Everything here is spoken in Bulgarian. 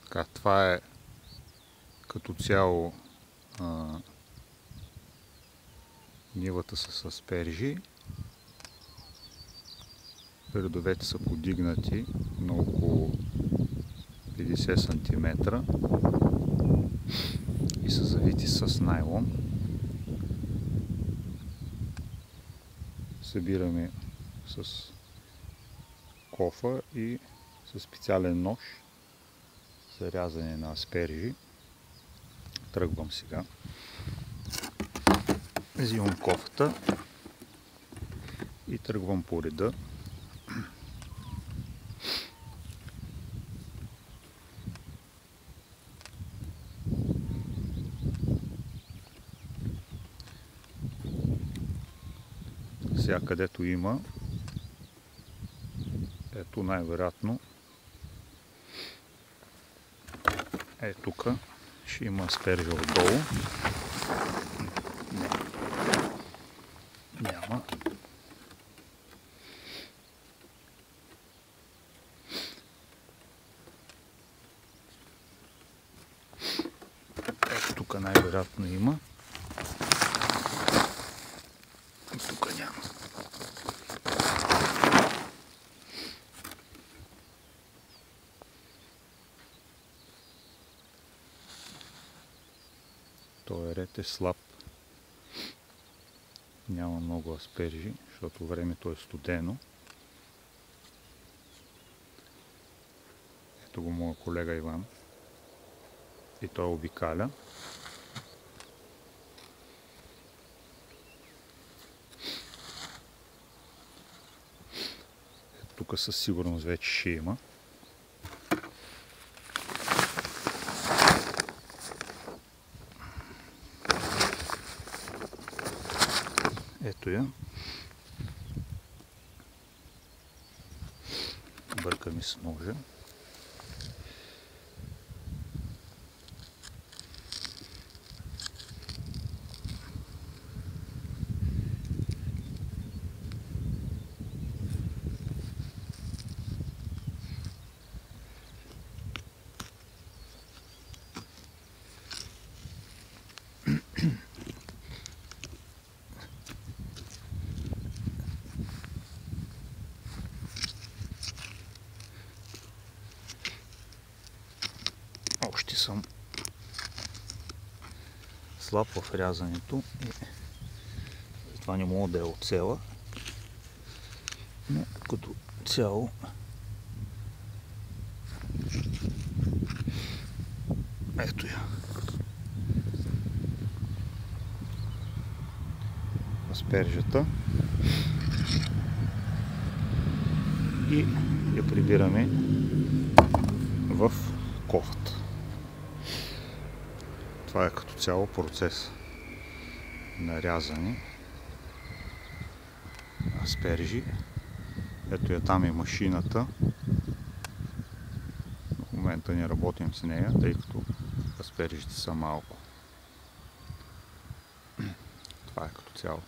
Така, това е като цяло нивата с аспержи. Редовете са подигнати на около 50 см и са завити с найлон. Събираме с кофа и със специален нож за рязане на аспержи. Тръгвам сега. Взимам кофата и тръгвам по реда. Сега където има, ето най-вероятно, тук ще има аспержа отдолу. Няма. Ето тук най-вероятно има. Тук няма. Този ред е слаб. Няма много аспержи, защото времето е студено. Ето го моя колега Иван. И той обикаля. Тук със сигурност вече ще има. Ето я. Бърка ми с ножа. Още съм слаб в рязането и затова не мога да я оцела, но като цяло ето я. Аспержата и я прибираме в кофата. Това е като цяло процес на рязане аспержи. Ето я, там е машината. В момента не работим с нея, тъй като аспержите са малко. Това е като цяло.